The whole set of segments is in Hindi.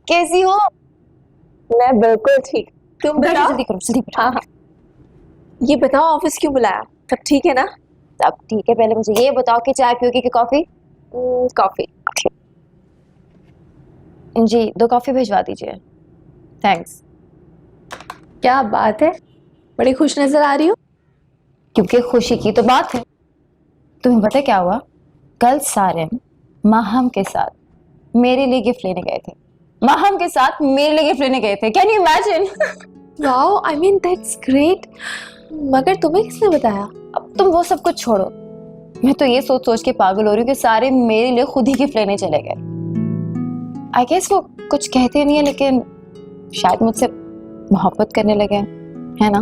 कैसी हो? मैं बिल्कुल ठीक। तुम बताओ। जल्दी करो, जल्दी करो। हाँ हाँ, ये बताओ ऑफिस क्यों बुलाया? सब ठीक है ना? अब ठीक है, पहले मुझे ये बताओ कि चाय पियोगी कि कॉफी? कॉफी। जी 2 कॉफी भिजवा दीजिए। थैंक्स। क्या बात है, बड़ी खुश नजर आ रही हो। क्योंकि खुशी की तो बात है। तुम्हें पता है क्या हुआ? कल सारिम माहम के साथ मेरे लिए गिफ्ट लेने गए थे। माहम के साथ मेरे लिए गिफ्ट लेने गए थे। Can you imagine? Wow, I mean that's great. मगर तुम्हें किसने बताया? अब तुम वो सब कुछ छोड़ो। मैं तो ये सोच सोच के पागल हो रही हूँ कि सारे मेरे लिए खुद ही गिफ्ट लेने चले गए। आई गेस वो कुछ कहते नहीं है, लेकिन शायद मुझसे मोहब्बत करने लगे हैं, है ना?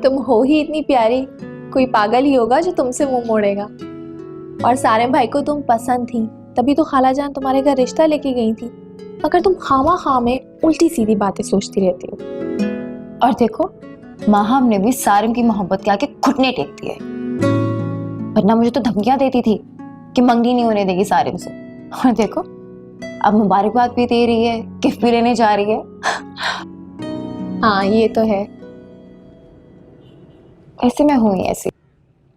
तुम हो ही इतनी प्यारी, कोई पागल ही होगा जो तुमसे मुंह मोड़ेगा। और सारे भाई को तुम पसंद थी, तभी तो खालाजान तुम्हारे घर रिश्ता लेके गई थी। मगर तुम खामा खा में उल्टी सीधी बातें सोचती रहती हो। और देखो, माहम ने भी सारिम की मोहब्बत के आगे घुटने टेक दिए। वरना मुझे तो धमकियां देती थी कि मंगनी नहीं होने देगी सारिम से। और देखो, अब मुबारकबाद भी दे रही है, गिफ्ट भी लेने जा रही है। हाँ ये तो है। ऐसे मैं हूँ ही ऐसी।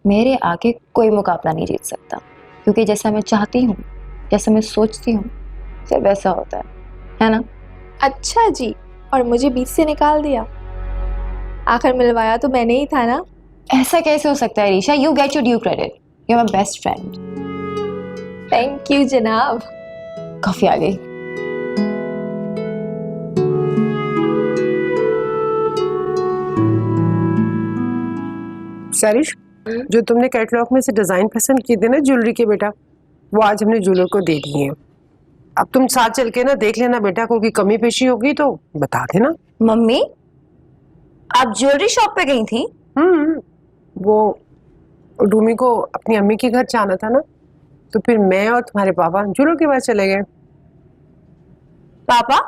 मेरे आगे कोई मुकाबला नहीं जीत सकता, क्योंकि जैसा मैं चाहती हूँ, जैसा मैं सोचती हूँ, सिर्फ वैसा होता है ना? अच्छा जी, और मुझे बीच से निकाल दिया। आखिर मिलवाया तो मैंने ही था ना। ऐसा कैसे हो सकता है Risha? You get your due credit, you are my best friend. Thank you जनाब। कॉफी आ गई। सरिश, जो तुमने कैटलॉग में से डिजाइन पसंद किए थे ना ज्वेलरी के बेटा, वो आज हमने ज्वेलर को दे दिए हैं। अब तुम साथ चल के ना देख लेना बेटा, कोई कमी पेशी होगी तो बता देना। मम्मी, आप ज्वेलरी शॉप पे गई थी? वो डूमी को अपनी अम्मी के घर जाना था ना, तो फिर मैं और तुम्हारे पापा ज्वेलर के पास चले गए। पापा,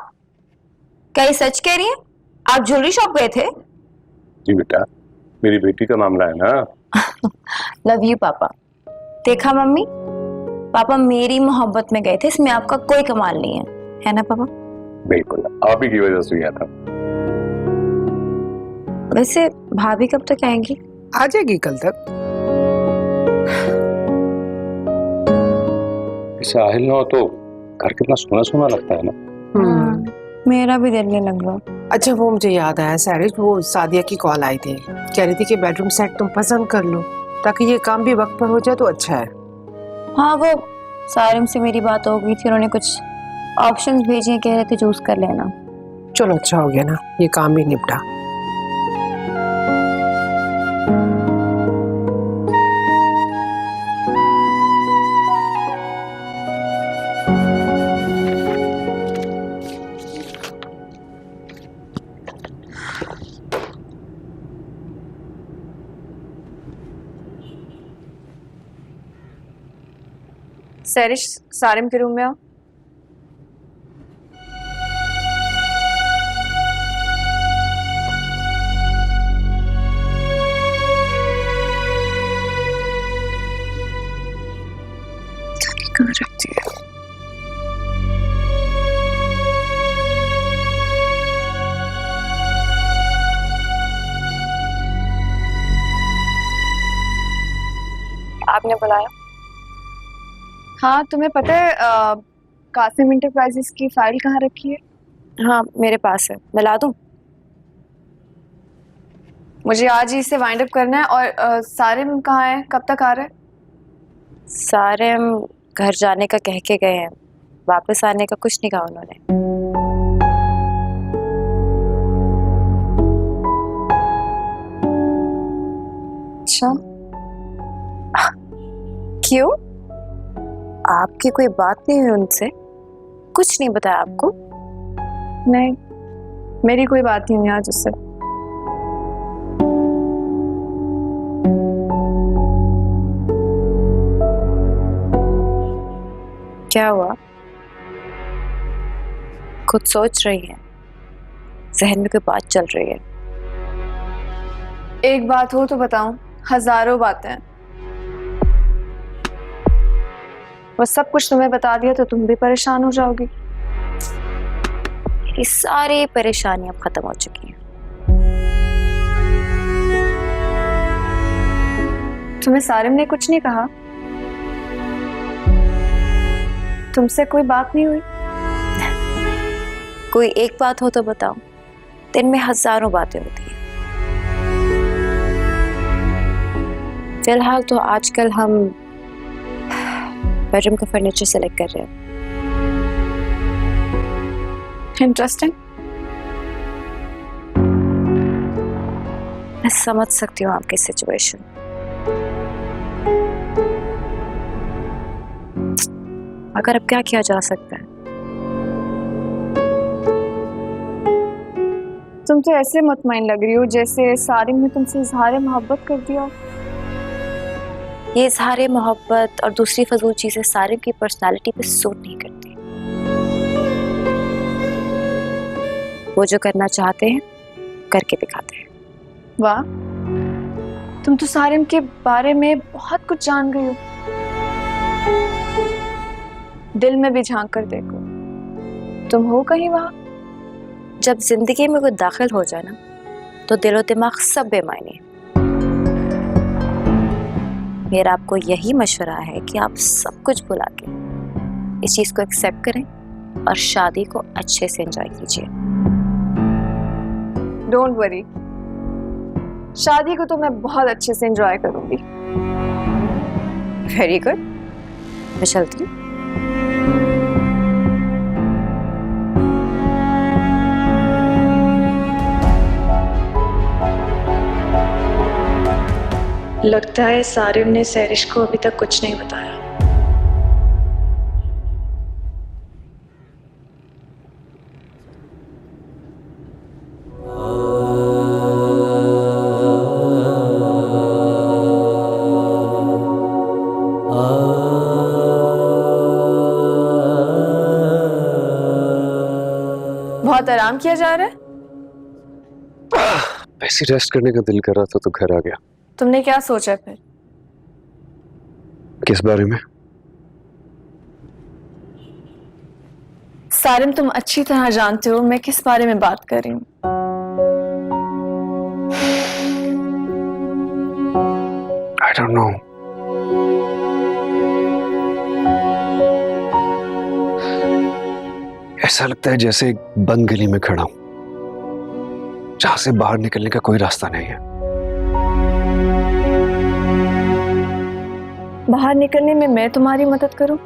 क्या ये सच कह रही है? आप ज्वेलरी शॉप गए थे? जी बेटा, मेरी बेटी का मामला है ना। लव यू पापा। देखा मम्मी, पापा मेरी मोहब्बत में गए थे, इसमें आपका कोई कमाल नहीं है ना पापा? बिल्कुल, आप ही की वजह से गया था। वैसे भाभी कब तक आएंगी? आ जाएगी कल तक। साहिल ना हो तो घर कितना सोना सोना लगता है ना। मेरा भी दिल नहीं लग रहा। अच्छा, वो मुझे याद आया सरिश, वो सादिया की कॉल आई थी, कह रही थी कि बेडरूम सेट तुम पसंद कर लो, ताकि ये काम भी वक्त पर हो जाए तो अच्छा है। हाँ, वो सारिम से मेरी बात हो गई थी, उन्होंने कुछ ऑप्शंस भेजे, कह रहे थे चूज कर लेना। चलो अच्छा हो गया ना, ये काम भी निपटा। सरिश, सारिम के रूम में आओ। कहाँ रखती है? आपने बुलाया? हाँ, तुम्हें पता है कासिम इंटरप्राइजेस की फाइल कहाँ रखी है? हाँ, मेरे पास है, मैं ला दूँ? मुझे आज ही इसे वाइंड अप करना है। और सारिम कहाँ है, कब तक आ रहे हैं? सारिम घर जाने का कह के गए हैं, वापस आने का कुछ नहीं कहा उन्होंने। अच्छा, क्यों? आपकी कोई बात नहीं हुई उनसे? कुछ नहीं बताया आपको? नहीं, मेरी कोई बात नहीं हुई आज उससे। क्या हुआ? खुद सोच रही है, जहन में कोई बात चल रही है? एक बात हो तो बताऊं, हजारों बातें हैं। बस सब कुछ तुम्हें बता दिया तो तुम भी परेशान हो जाओगी। की सारी परेशानियां खत्म हो चुकी हैं। तुम्हें सारिम ने कुछ नहीं कहा? तुमसे कोई बात नहीं हुई? कोई एक बात हो तो बताओ, दिन में हजारों बातें होती हैं। फिलहाल तो आजकल हम बेडरूम का फर्नीचर सेलेक्ट कर रहे हैं। इंटरेस्टिंग। मैं समझ सकती हूँ आपकी सिचुएशन। मगर अब क्या किया जा सकता है? तुम तो ऐसे मुतमईन लग रही हो जैसे सारिम ने तुमसे इजहार मोहब्बत कर दिया। ये इजहार मोहब्बत और दूसरी फजूल चीजें सारिम की पर्सनालिटी पे सूट नहीं करती। वो जो करना चाहते हैं करके दिखाते हैं। वाह, तुम तो सारिम के बारे में बहुत कुछ जान गई हो। दिल में भी झांक कर देखो, तुम हो कहीं वहां? जब जिंदगी में कोई दाखिल हो जाए ना तो दिलो दिमाग सब बेमायने। मेरा आपको यही मशवरा है कि आप सब कुछ भुला के इस चीज को एक्सेप्ट करें और शादी को अच्छे से एंजॉय कीजिए। डोंट वरी, शादी को तो मैं बहुत अच्छे से एंजॉय करूंगी। वेरी गुड, मैं चलती हूँ। लगता है सारिम ने सैरिश को अभी तक कुछ नहीं बताया। बहुत आराम किया जा रहा है। वैसे रेस्ट करने का दिल कर रहा था तो घर आ गया। तुमने क्या सोचा फिर? किस बारे में? सारिम, तुम अच्छी तरह जानते हो मैं किस बारे में बात कर रही हूँ। I don't know. ऐसा लगता है जैसे एक बंद गली में खड़ा हूं, जहां से बाहर निकलने का कोई रास्ता नहीं है। बाहर निकलने में मैं तुम्हारी मदद करूं?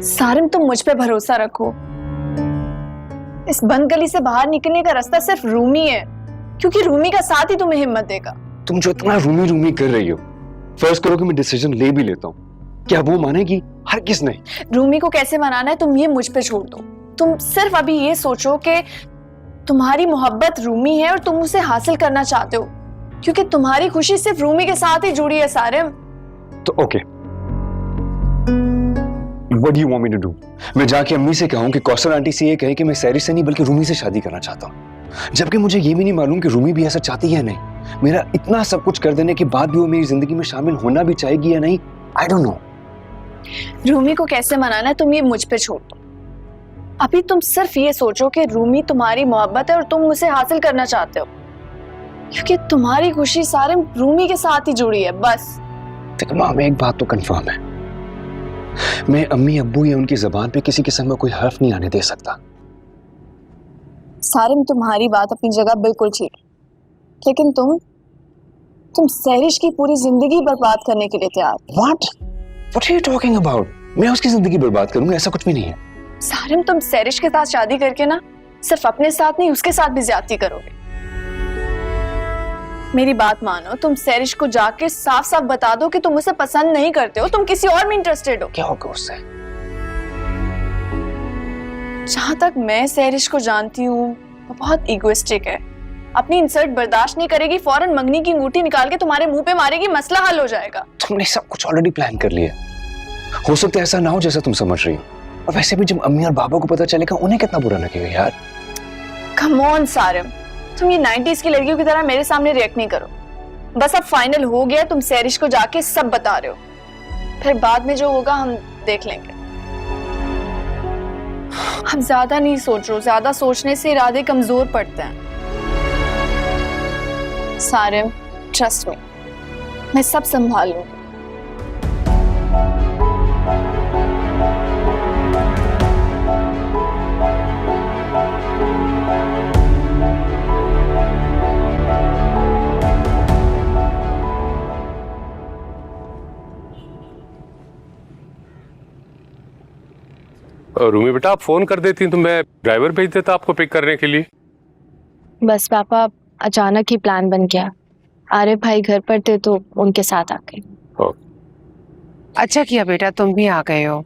सारिम, तुम मुझ पे भरोसा रखो। इस बंद गली से बाहर निकलने का रास्ता सिर्फ रूमी है, क्योंकि रूमी का साथ ही तुम्हें हिम्मत देगा। तुम जो इतना रूमी रूमी कर रही हो, फर्ज करो कि मैं डिसीजन ले भी लेता हूँ, क्या वो मानेगी? हरगिज़ नहीं। रूमी को कैसे मनाना है तुम ये मुझ पे छोड़ दो। तुम सिर्फ अभी ये सोचो कि तुम्हारी मोहब्बत रूमी है और तुम उसे हासिल करना चाहते हो, क्योंकि तुम्हारी खुशी सिर्फ रूमी के साथ ही जुड़ी है सारिम। तो okay, What do you want me to do? मैं जाके अम्मी से कहूँ कि कौसर आंटी से ये कहे कि मैं सैरिश से नहीं बल्कि रूमी से शादी करना चाहता हूँ, जबकि मुझे ये भी नहीं मालूम कि रूमी भी ऐसा चाहती है नहीं। मेरा इतना सब कुछ कर देने के बाद भी वो मेरी जिंदगी में शामिल होना भी चाहेगी या नहीं, आई डोंट नो। रूमी को कैसे मनाना है तुम ये मुझ पे छोड़ दो। अभी तुम सिर्फ ये सोचो कि रूमी तुम्हारी मोहब्बत है और तुम उसे हासिल करना चाहते हो, क्योंकि तुम्हारी खुशी सारिम रूमी के साथ ही जुड़ी है, बस। देखो माम, एक बात तो कंफर्म है, मैं अम्मी अब्बू या उनकी जबान पे किसी किस्म का कोई हर्फ नहीं आने दे सकता। सारिम, तुम्हारी बात अपनी जगह बिल्कुल ठीक है, लेकिन तुम सैरिश की पूरी जिंदगी बर्बाद करने के लिए तैयार। What are you talking about? मैं उसकी जिंदगी बर्बाद करूंगा, ऐसा कुछ भी नहीं है। सारिम, तुम सैरिश के साथ शादी करके ना सिर्फ अपने साथ नहीं उसके साथ भी ज्यादती करोगे। मेरी बात मानो, तुम सैरिश को जाके साफ साफ बता दो कि तुम उसे पसंद नहीं करते हो, तुम किसी और में इंटरेस्टेड हो। क्या होगा उससे? जहां तक मैं सैरिश को जानती हूँ वो बहुत इगोइस्टिक है, अपनी इंसल्ट बर्दाश्त नहीं करेगी, फौरन मंगनी की अंगूठी निकाल के तुम्हारे मुंह पे मारेगी, मसला हल हो जाएगा। तुमने सब कुछ ऑलरेडी प्लान कर लिया, हो सकता है ऐसा ना हो जैसा तुम समझ रही हो। और वैसे भी जब अम्मी और बाबा को पता चलेगा उन्हें कितना बुरा लगेगा यार। कम ऑन सारिम, तुम ये 90s की लड़कियों की तरह मेरे सामने रिएक्ट नहीं करो। बस अब फाइनल हो गया, तुम सैरिश को जाके सब बता रहे हो। फिर बाद में जो होगा हम देख लेंगे। अब ज्यादा नहीं सोचो, ज्यादा सोचने से इरादे कमजोर पड़ते हैं। सारिम, ट्रस्ट मी, मैं सब संभाल लूंगी। रूमी बेटा, आप फोन कर देती तो मैं ड्राइवर भेज देता आपको पिक करने के लिए। बस पापा, अचानक ही प्लान बन गया। आरिफ भाई घर पर थे तो उनके साथ आ गए। अच्छा किया बेटा तुम भी आ गए हो,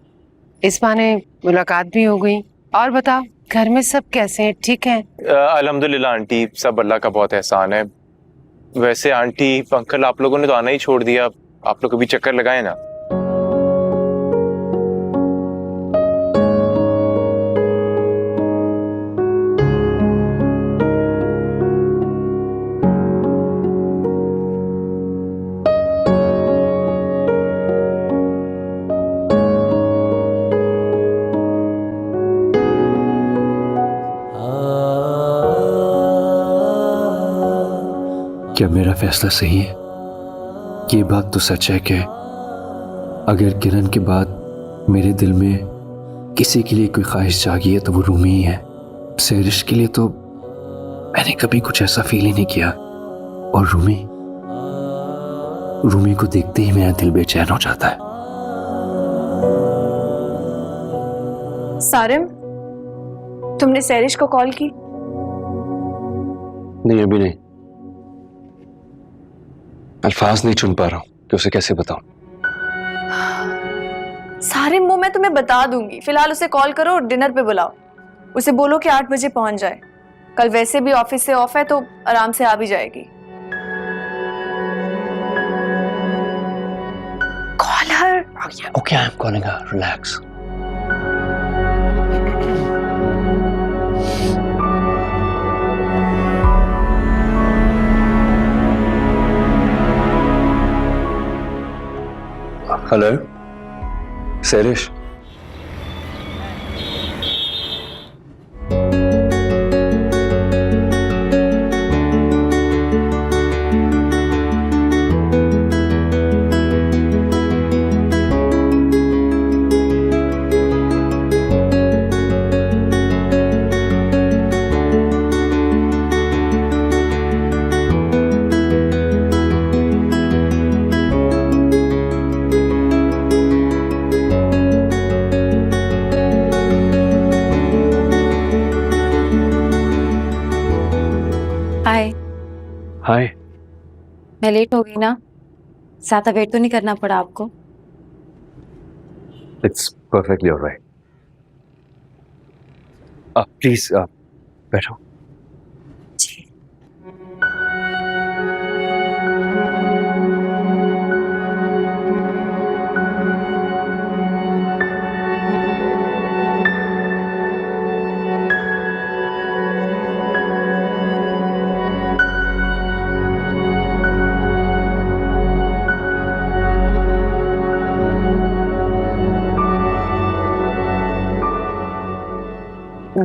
इस बहाने मुलाकात भी हो गई। और बताओ घर में सब कैसे हैं, ठीक है? अल्हम्दुलिल्लाह आंटी, सब अल्लाह का बहुत एहसान है। वैसे आंटी अंकल आप लोगों ने तो आना ही छोड़ दिया, आप लोग कभी चक्कर लगाए ना। क्या मेरा फैसला सही है? ये बात तो सच है कि अगर किरण के बाद मेरे दिल में किसी के लिए कोई ख्वाहिश जागी है तो वो रूमी ही है। सैरिश के लिए तो मैंने कभी कुछ ऐसा फील ही नहीं किया, और रूमी को देखते ही मेरा दिल बेचैन हो जाता है। सारिम, तुमने सैरिश को कॉल की? नहीं, अभी नहीं। अल्फाज नहीं चुन पा रहा हूं कि उसे कैसे बताऊं। सारिम, वो मैं तुम्हें बता दूंगी। फिलहाल उसे कॉल करो और डिनर पे बुलाओ। उसे बोलो कि 8 बजे पहुंच जाए। कल वैसे भी ऑफिस से ऑफ है तो आराम से आ भी जाएगी। Call her. Okay, I am calling her, relax. Hello Sarish, hi. Hi. मैं लेट हो गई ना? ज्यादा वेट तो नहीं करना पड़ा आपको? It's perfectly alright. प्लीज बैठो। जी।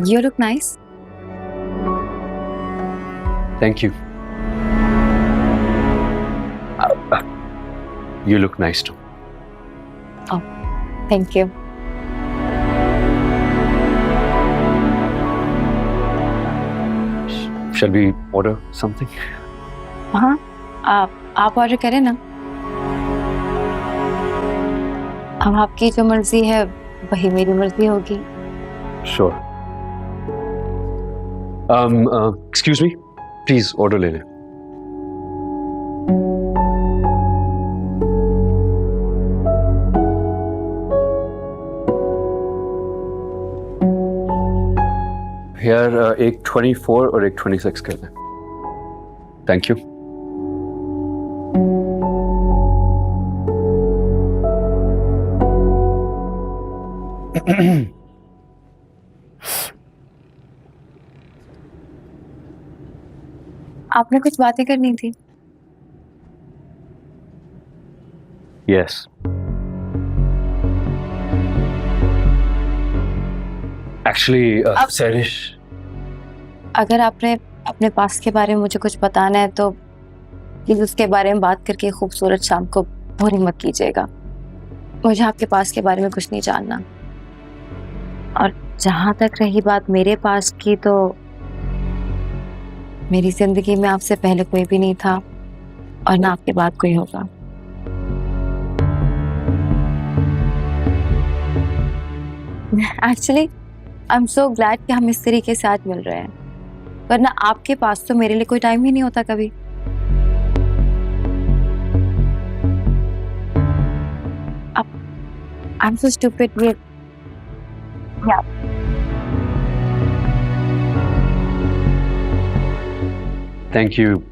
You look nice. Thank you. You look nice too. Oh, thank you. Shall we order something? हाँ, आप ऑर्डर करें ना। अब आपकी जो मर्जी है वही मेरी मर्जी होगी। Sure. Excuse me, please order ले लें। यार एक 24 और एक 26 कर दें। Thank you. आपने कुछ बातें करनी थी? यस, एक्चुअली अब- सैरिश, अगर आपने अपने पास्ट के बारे में मुझे कुछ बताना है तो प्लीज उसके बारे में बात करके खूबसूरत शाम को बोरिंग मत कीजिएगा। मुझे आपके पास्ट के बारे में कुछ नहीं जानना। और जहां तक रही बात मेरे पास्ट की, तो मेरी जिंदगी में आपसे पहले कोई भी नहीं था और ना आपके बाद कोई होगा। Actually I am so glad कि हम इस तरीके से आज मिल रहे हैं, वरना आपके पास तो मेरे लिए कोई टाइम ही नहीं होता कभी। I am so stupid. ये थैंक यू।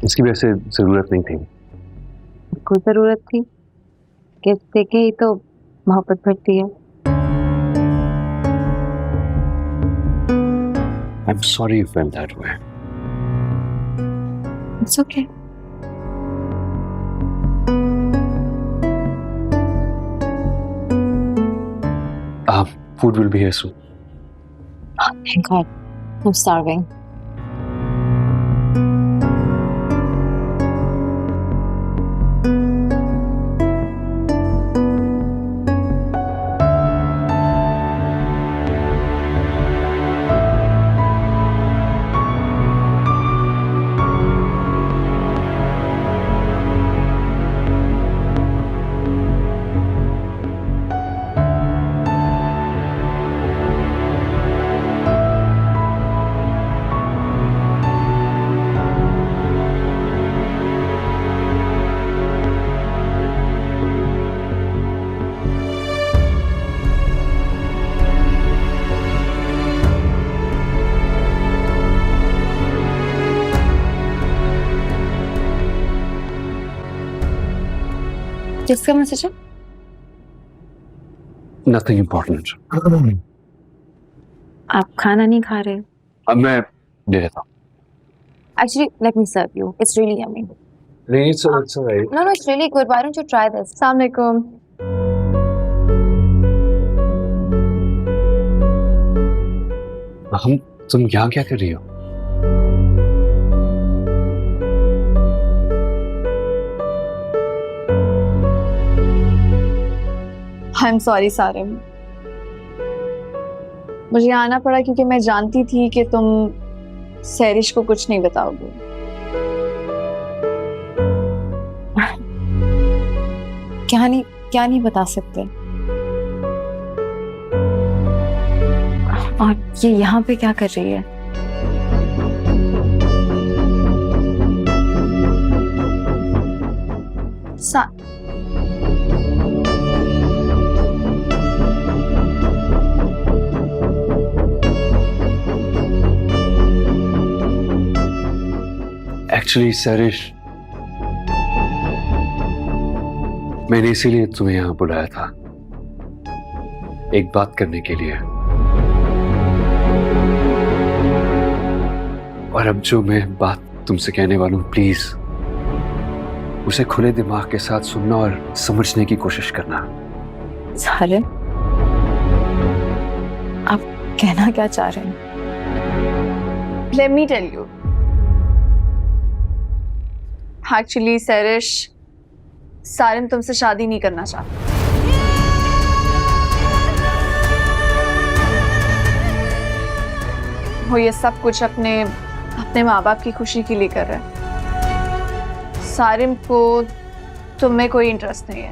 इसकी वैसे जरूरत नहीं थी। कोई जरूरत थी? गिफ्ट देके ही तो मोहब्बत बढ़ती है। I'm sorry you felt that way. It's okay. Food will be here soon. Oh, thank God. I'm starving. किसका मैसेज है? Nothing important. आप खाना नहीं खा रहे? अब मैं दे देता हूँ। Actually, let me serve you. It's really yummy. नहीं, it's alright. No, it's really good. Why don't you try this? अस्सलाम वालेकुम। तुम यहाँ क्या कर रही हो? आई एम सॉरी सारिम, मुझे आना पड़ा क्योंकि मैं जानती थी कि तुम सैरिश को कुछ नहीं बताओगे। क्या नहीं बता सकते। और ये यहाँ पे क्या कर रही है? एक्चुअली सैरिश, मैंने इसीलिए तुम्हें यहाँ बुलाया था, एक बात करने के लिए। और अब जो मैं बात तुमसे कहने वाला हूँ, प्लीज उसे खुले दिमाग के साथ सुनना और समझने की कोशिश करना। सारिम, आप कहना क्या चाह रहे हैं? Let me tell you, actually Sarish, Sarim तुमसे शादी नहीं करना चाहता। वो ये सब कुछ अपने माँ बाप की खुशी के लिए कर रहा है। सारिम को तुम में कोई इंटरेस्ट नहीं है।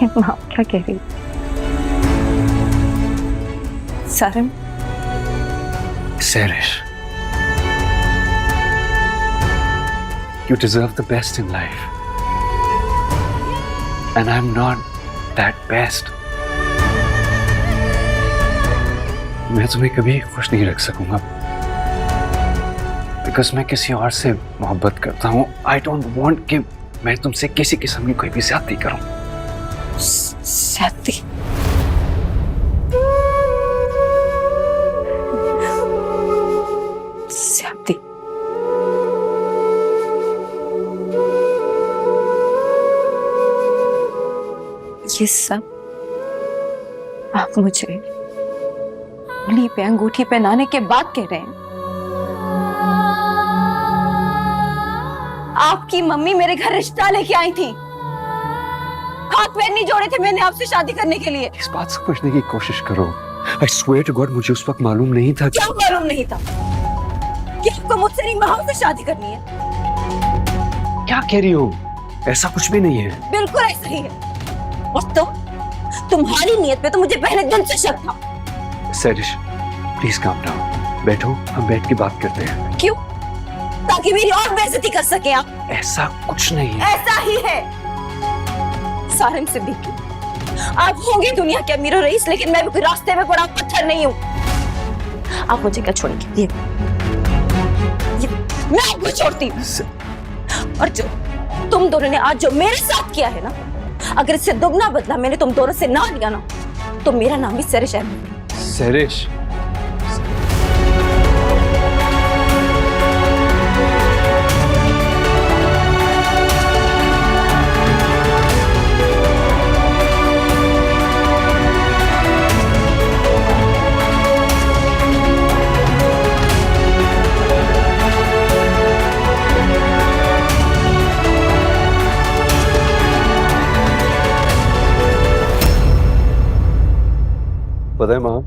ये आप क्या कह रही? Sarim, सैरिश, you deserve the best in life, and I'm not that best. मैं तुम्हें कभी खुश नहीं रख सकूंगा, बिकॉज मैं किसी और से मोहब्बत करता हूँ। आई डोंट वॉन्ट कि मैं तुमसे किसी किस्म की कोई भी ज्यादती करूं। ज्यादती? ज्यादती? ये सब आप मुझे उंगली पे अंगूठी पहनाने के बाद कह रहे हैं आपकी मम्मी मेरे घर रिश्ता लेके आई थी, हाथ पैर नहीं जोड़े थे मैंने आपसे शादी करने के लिए। इस बात समझने की कोशिश करो। I swear to God, मुझे उस वक्त मालूम नहीं था। क्या मालूम नहीं था कि आपको मुझसे नहीं माहौल से शादी करनी है? क्या कह रही हो? ऐसा कुछ भी नहीं है। बिल्कुल ऐसा ही है। और तुम्हारी नीयत पे तो मुझे पहले दिन से शक था। सैरिश, प्लीज काम डाउन। बैठो, हम बैठ के बात करते हैं। क्यों? ताकि मेरी और बेइज्जती कर सके आप? ऐसा कुछ नहीं है। ऐसा ही है। सारिम सिद्दीकी, आप होंगे दुनिया के अमीर और रईस, लेकिन मैं भी कोई रास्ते में पड़ा पत्थर नहीं हूँ। आप मुझे क्या छोड़ेंगे? ये मैं आपको छोड़ती हूँ। और जो तुम दोनों ने आज जो मेरे साथ किया है ना, अगर इससे दुगना बदला मैंने तुम दोनों से ना लिया ना, तो मेरा नाम भी सैरिश अहमद। सैरिश, पता है माँ,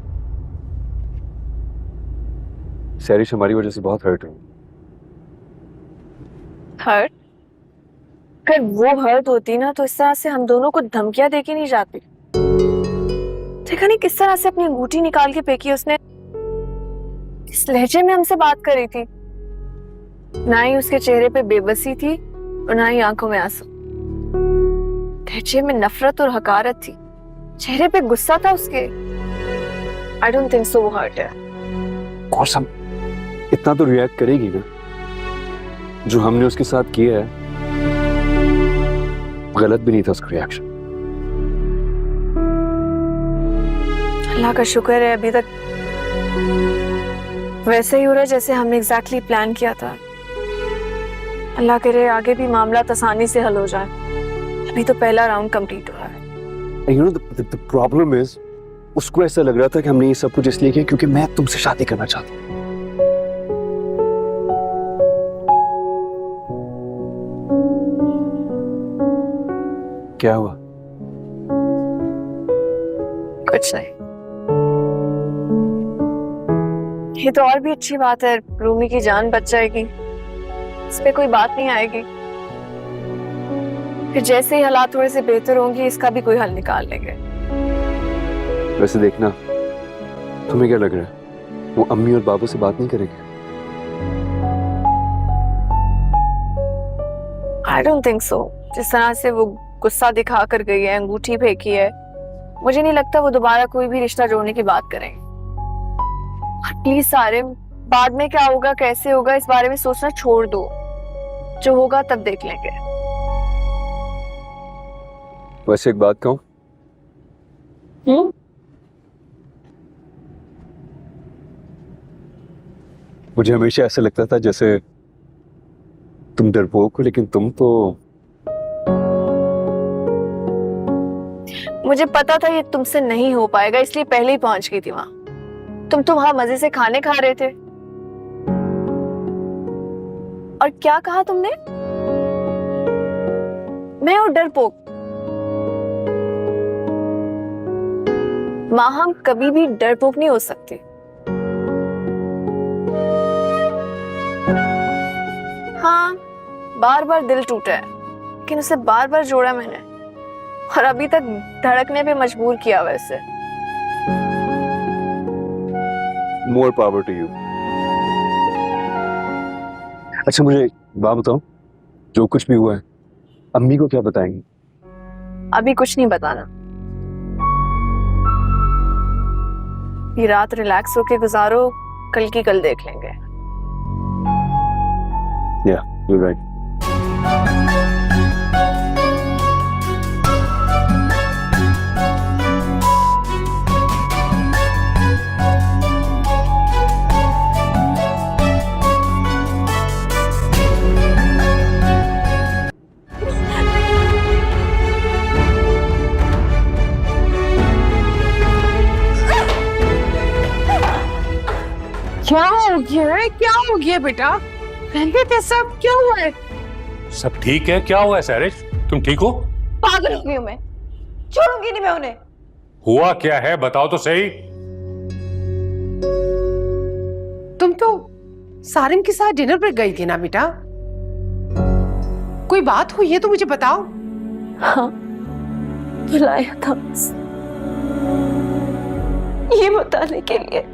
सैरिश हमारी वजह से बहुत हर्ट हुई। हर्ट? अगर वो हर्ट होती ना तो इस तरह से हम दोनों को धमकियां देके नहीं जाती। देखा नहीं किस तरह से अपनी अंगूठी निकाल के फेंकी उसने। इस लहजे में हमसे बात कर रही थी। ना ही उसके चेहरे पे बेबसी थी और ना ही आंखों में आंसू। लहजे में नफरत और हकारत थी, चेहरे पे गुस्सा था उसके। I don't think so वो हर्ट है। कोर्स हम इतना तो रिएक्ट करेगी ना। जो हमने उसके साथ किया है गलत भी नहीं था उसका रिएक्शन। अल्लाह का शुक्र है अभी तक वैसे ही हो रहा है जैसे हमने एग्जैक्टली प्लान किया था। अल्लाह करे आगे भी मामला आसानी से हल हो जाए। अभी तो पहला राउंड कंप्लीट हुआ है। You know, the problem is, उसको ऐसा लग रहा था कि हमने ये सब कुछ इसलिए किया क्योंकि मैं तुमसे शादी करना चाहती हूँ। क्या हुआ? कुछ नहीं। ये तो और भी अच्छी बात है, रूमी की जान बच जाएगी, इस पे कोई बात नहीं आएगी। फिर जैसे ही हालात थोड़े से बेहतर होंगे इसका भी कोई हल निकाल लेंगे। वैसे देखना, तुम्हें क्या लग रहा है वो अम्मी और बाबू से बात नहीं करेंगे? I don't think so। जिस तरह से वो गुस्सा दिखा कर गई है, अंगूठी फेंकी है, मुझे नहीं लगता वो दोबारा कोई भी रिश्ता जोड़ने की बात करेंगे। और प्लीज सारे, बाद में क्या होगा कैसे होगा इस बारे में सोचना छोड़ दो। जो होगा तब देख लेंगे। वैसे एक बात कहूं, मुझे हमेशा ऐसा लगता था जैसे तुम डरपोक हो, लेकिन तुम तो। मुझे पता था ये तुमसे नहीं हो पाएगा, इसलिए पहले ही पहुंच गई थी वहां। तुम तो वहां मजे से खाने खा रहे थे। और क्या कहा तुमने? मैं हूं डरपोक? मां, हम कभी भी डरपोक नहीं हो सकते। हाँ, बार बार दिल टूटा है, लेकिन उसे बार बार जोड़ा मैंने और अभी तक धड़कने पे मजबूर किया वैसे। More power to you. अच्छा मुझे बात बताओ, जो कुछ भी हुआ है अम्मी को क्या बताएंगे? अभी कुछ नहीं बताना। ये रात रिलैक्स होके गुजारो, कल की कल देख लेंगे। Yeah, you're right. क्या हो गया है? क्या हो गया बेटा? पहले थे सब, क्या हुआ है? सब ठीक है? क्या हुआ है सैरिश? तुम ठीक हो? पागल हो गई हूँ मैं, छोड़ूंगी नहीं मैं उन्हें। हुआ क्या है बताओ तो सही। तुम तो सारिन के साथ डिनर पर गई थी ना बेटा? कोई बात हुई है तो मुझे बताओ। हाँ, बुलाया था बस ये बताने के लिए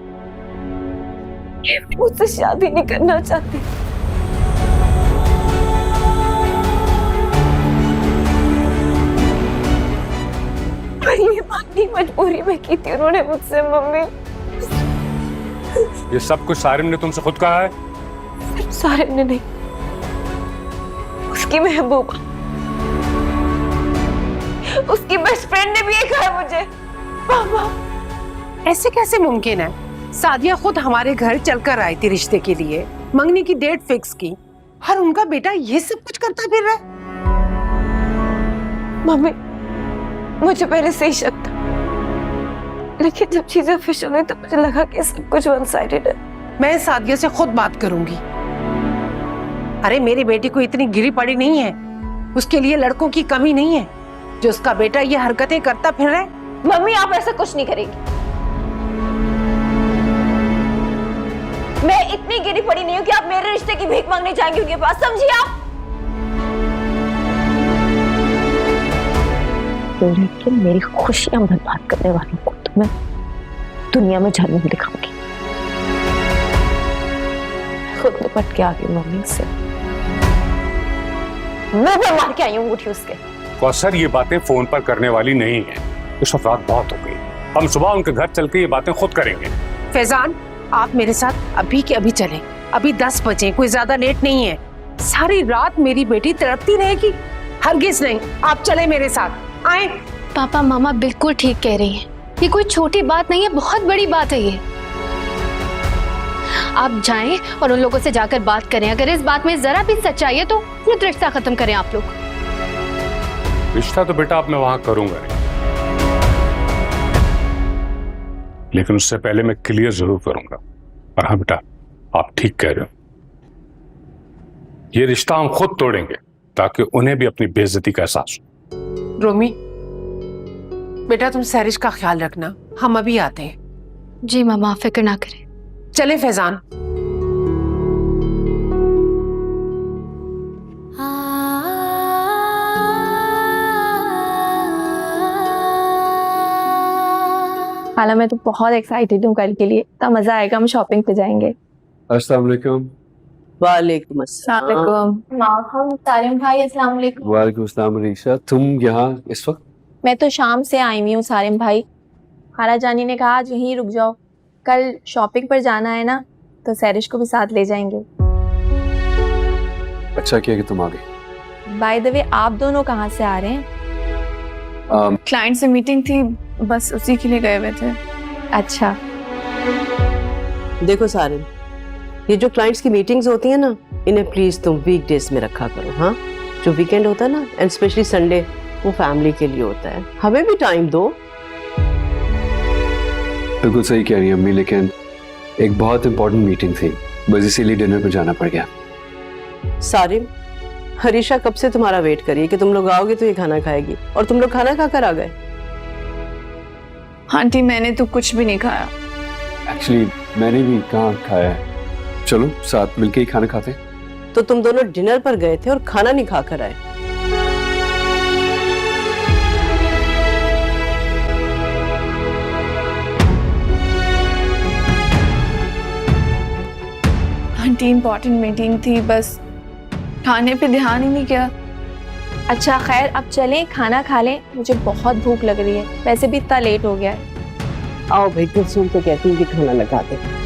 कि मुझसे शादी नहीं करना चाहती। ये मांगनी मजबूरी में की थी उन्होंने मुझसे मम्मी। ये सब कुछ सारिम ने तुमसे खुद कहा है? सिर्फ सारिम ने नहीं, उसकी महबूबा, उसकी बेस्ट फ्रेंड ने भी ये कहा मुझे। पापा, ऐसे कैसे मुमकिन है? सादिया खुद हमारे घर चलकर आई थी रिश्ते के लिए, मंगनी की डेट फिक्स की, और उनका बेटा ये सब कुछ करता फिर रहा है। मम्मी, मुझे पहले से ही शक था, लेकिन जब चीजें ऑफिशियल हुई तो मुझे लगा कि सब कुछ वन साइडेड है। मैं सादिया से खुद बात करूंगी। अरे मेरी बेटी को इतनी गिरी पड़ी नहीं है, उसके लिए लड़कों की कमी नहीं है जो उसका बेटा ये हरकतें करता फिर रहा है। मम्मी आप ऐसा कुछ नहीं करेंगी। मैं इतनी गिरी पड़ी नहीं हूँ कि आप मेरे रिश्ते की भीख मांगने जाएंगे उनके पास, समझिए आप। लेकिन मेरी खुशियां बर्बाद करने वालों को तो मैं दुनिया में जहन्नुम दिखाऊंगी। खुद निपट के आ गई मम्मी से, मुंह पर मार के आई हूँ उठी उसके। कौसर, ये बातें फोन पर करने वाली नहीं है। इस वक्त रात बहुत हो गई, हम सुबह उनके घर चल के ये बातें खुद करेंगे। फैजान, आप मेरे साथ अभी के अभी चलें। अभी 10 बजे, कोई ज्यादा लेट नहीं है। सारी रात मेरी बेटी तड़पती रहेगी। हरगिज नहीं, आप चले मेरे साथ, आए। पापा मामा बिल्कुल ठीक कह रही हैं। ये कोई छोटी बात नहीं है, बहुत बड़ी बात है ये। आप जाएं और उन लोगों से जाकर बात करें। अगर इस बात में जरा भी सच्चाई है तो खुद रिश्ता खत्म करें आप लोग। रिश्ता तो बेटा अब मैं वहां करूंगा नहीं, लेकिन उससे पहले मैं क्लियर जरूर करूंगा। और हाँ बेटा, आप ठीक कह रहे हो, ये रिश्ता हम खुद तोड़ेंगे ताकि उन्हें भी अपनी बेइज्जती का एहसास हो। रोमी बेटा, तुम सैरिश का ख्याल रखना, हम अभी आते हैं। जी मामा, फिक्र ना करें। चले फैजान। खाला, मैं तो बहुत एक्साइटेड हूँ कल के लिए। इतना मजा आएगा, हम शॉपिंग पे जाएंगे। अस्सलाम वालेकुम। वालेकुम अस्सलाम। सारिम भाई, अस्सलाम वालेकुम। वालेकुम अस्सलाम। रीशा, तुम यहाँ इस वक्त? मैं तो शाम से आई हुई हूँ सारिम भाई। खाला जानी ने कहा आज यहीं रुक जाओ, कल शॉपिंग पर जाना है ना, तो सैरिश को भी साथ ले जाएंगे। अच्छा किया कि तुम आ गई। बाय द वे, आप दोनों कहाँ से आ रहे हैं? क्लाइंट से मीटिंग थी, बस उसी के लिए गए हुए थे। अच्छा, देखो सारिन, ये जो क्लाइंट्स की मीटिंग्स होती है ना, इन्हें प्लीज तुम वीकडेज में रखा करो। हाँ, जो वीकेंड होता है ना, एंड स्पेशली संडे, वो फैमिली के लिए होता है। हमें भी टाइम दो। बिल्कुल सही कह रही है अम्मी, लेकिन एक बहुत इंपॉर्टेंट मीटिंग थी, बस इसीलिए डिनर पर जाना पड़ गया। सारिन, हरीशा कब से तुम्हारा वेट करिए कि तुम लोग आओगे तो ये खाना खाएगी, और तुम लोग खाना खाकर आ गए। आंटी, मैंने तो कुछ भी नहीं खाया। एक्चुअली मैंने भी कहाँ खाया है। चलो साथ मिलके ही खाना खाते हैं। तो तुम दोनों डिनर पर गए थे और खाना नहीं खाकर आए। आंटी, इंपॉर्टेंट मीटिंग थी, बस खाने पे ध्यान ही नहीं किया। अच्छा खैर, अब चलें खाना खा लें, मुझे बहुत भूख लग रही है, वैसे भी इतना लेट हो गया है। आओ भाई, कुलसुम तो कहती है कि खाना लगा दे।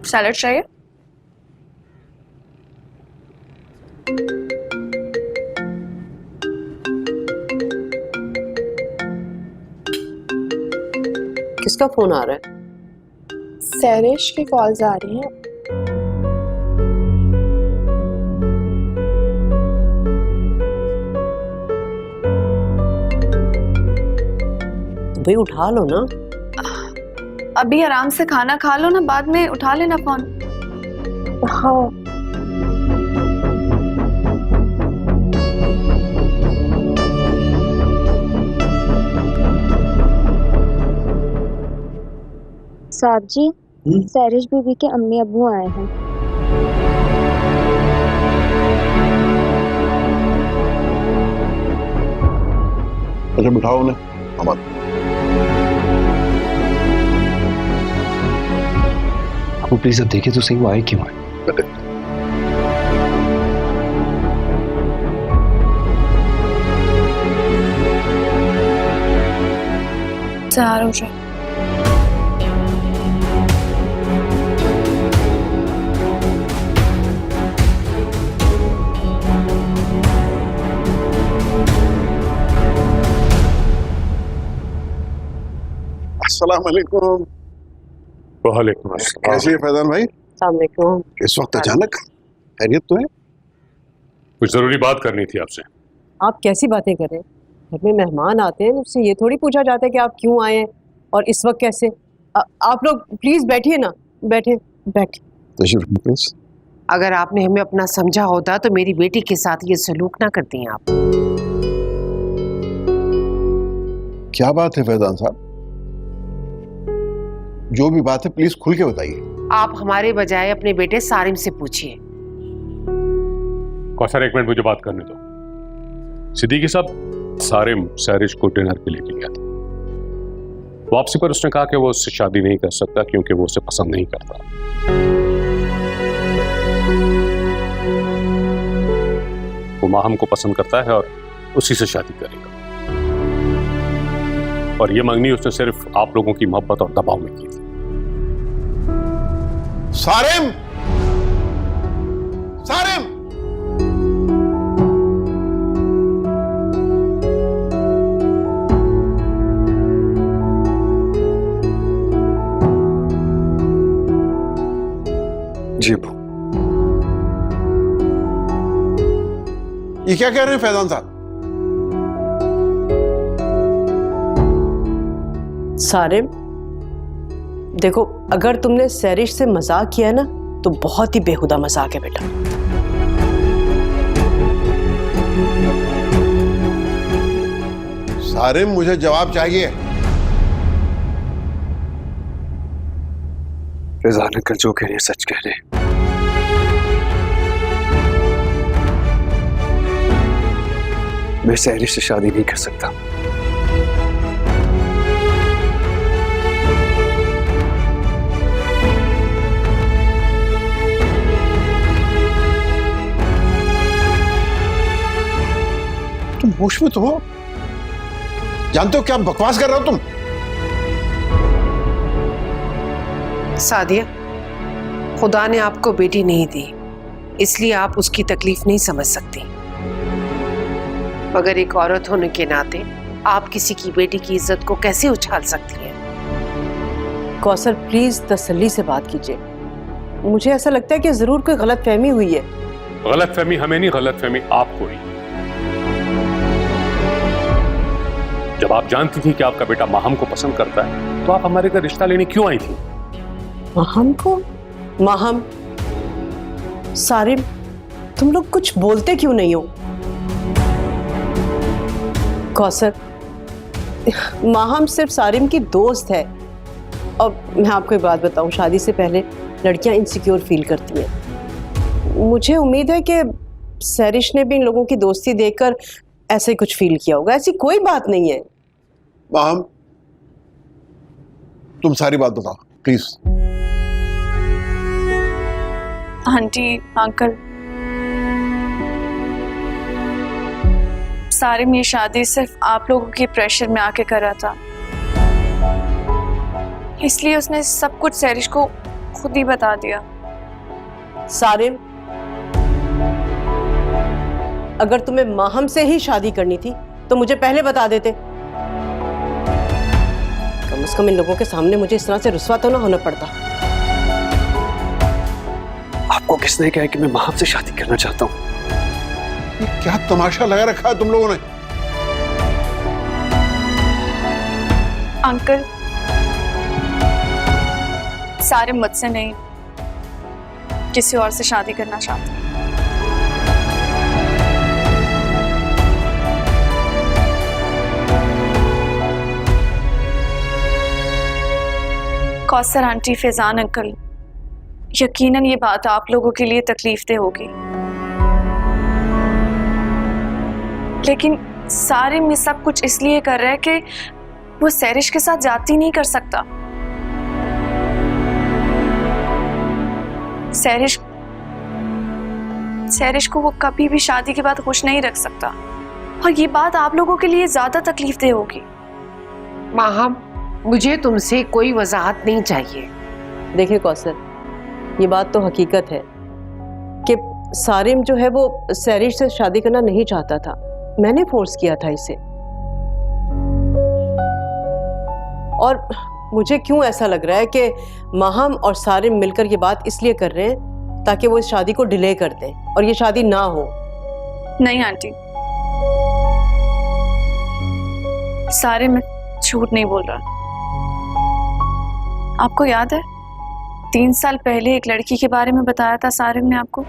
सैलड चाहिए? किसका फोन आ रहा है? सैरिश की कॉल्स आ रही हैं। भाई उठा लो ना। अभी आराम से खाना खा लो ना, बाद में उठा लेना फोन। हाँ साहब जी, सैरिश बीबी के अम्मी अब्बू आए हैं। अच्छा बिठाओ उन्हें। आपको प्लीज अब देखिए तो सही वो आए क्यों आए। तैयार हो जाए। अस्सलाम वालेकुम। वालेकुम अस्सलाम। कैसे हैं फैजान भाई? अस्सलाम वालेकुम। इस वक्त अचानक खैरियत तो है? कुछ जरूरी बात करनी थी आपसे। आप कैसी बातें कर रहे हैं? घर में मेहमान आते हैं, उससे ये थोड़ी पूछा जाता है कि आप क्यों आए हैं और इस वक्त कैसे। आप लोग प्लीज बैठिए ना, बैठे बैठे। तशरीफ प्लीज। अगर आपने हमें अपना समझा होता तो मेरी बेटी के साथ ये सलूक ना करती हैं आप। क्या बात है फैजान साहब? जो भी बात है प्लीज खुल के बताइए। आप हमारे बजाय अपने बेटे सारिम से पूछिए। कौसर एक मिनट मुझे बात करने दो। सिद्दीकी साहब, सारिम सैरिश को डिनर पे लेके गया था। वापसी पर उसने कहा कि वो उससे शादी नहीं कर सकता क्योंकि वो उसे पसंद नहीं करता। वो माहम को पसंद करता है और उसी से शादी करेगा। और ये मंगनी उसने सिर्फ आप लोगों की मोहब्बत और दबाव में की थी। सारिम! सारिम! जी अब्बू। ये क्या कह रहे हैं फैजान साहब? सारिम, देखो अगर तुमने सैरिश से मजाक किया ना तो बहुत ही बेहुदा मजाक है बेटा। सारिम, मुझे जवाब चाहिए। फैजान अंकल जो कह रहे हैं सच कह रहे हैं। मैं सैरिश से शादी नहीं कर सकता। तुम होश में तो हो? जानते हो क्या बकवास कर रहे हो तुम? सादिया, खुदा ने आपको बेटी नहीं दी, इसलिए आप उसकी तकलीफ नहीं समझ सकती। मगर एक औरत होने के नाते आप किसी की बेटी की इज्जत को कैसे उछाल सकती हैं? कौसर प्लीज तसल्ली से बात कीजिए। मुझे ऐसा लगता है कि जरूर कोई गलतफहमी हुई है। गलतफहमी हमें नहीं, गलतफहमी आपको हुई। जब आप जानती थी कि आपका बेटा माहम को पसंद करता है तो आप हमारे घर रिश्ता लेने क्यों आई थी? माहम को? माहम? सारिम, तुम लोग कुछ बोलते क्यों नहीं हो? कौसर, माहम सिर्फ सारिम की दोस्त है। और मैं आपको एक बात बताऊं, शादी से पहले लड़कियां इनसिक्योर फील करती हैं। मुझे उम्मीद है कि सैरिश ने भी इन लोगों की दोस्ती देखकर ऐसे कुछ फील किया होगा। ऐसी कोई बात नहीं है। माहम, तुम सारी बात बताओ प्लीज। आंटी, अंकल, सारिम ये शादी सिर्फ आप लोगों के प्रेशर में आके करा था, इसलिए उसने सब कुछ सैरिश को खुद ही बता दिया। सारिम, अगर तुम्हें माहम से ही शादी करनी थी तो मुझे पहले बता देते। कम से कम इन लोगों के सामने मुझे इस तरह से रुस्वा तो ना होना पड़ता। आपको किसने कहा कि मैं महाम से शादी करना चाहता हूँ? ये क्या तमाशा लगा रखा है तुम लोगों ने? अंकल, सारे मुझसे नहीं, किसी और से शादी करना चाहते हैं। कौसर आंटी, फैजान अंकल, यकीनन ये बात आप लोगों के लिए तकलीफदेह होगी, लेकिन सारिम ये सब कुछ इसलिए कर रहा है कि वो सैरिश के साथ जाती नहीं कर सकता। सैरिश को वो कभी भी शादी के बाद खुश नहीं रख सकता, और ये बात आप लोगों के लिए ज्यादा तकलीफदेह होगी। माहम, मुझे तुमसे कोई वजाहत नहीं चाहिए। देखिए कौसर, ये बात तो हकीकत है कि सारिम जो है वो सैरिश से शादी करना नहीं चाहता था, मैंने फोर्स किया था इसे। और मुझे क्यों ऐसा लग रहा है कि माहम और सारिम मिलकर ये बात इसलिए कर रहे हैं ताकि वो इस शादी को डिले कर दें और ये शादी ना हो। नहीं आंटी, सारे में झूठ नहीं बोल रहा। आपको याद है 3 साल पहले एक लड़की के बारे में बताया था सारिम ने आपको?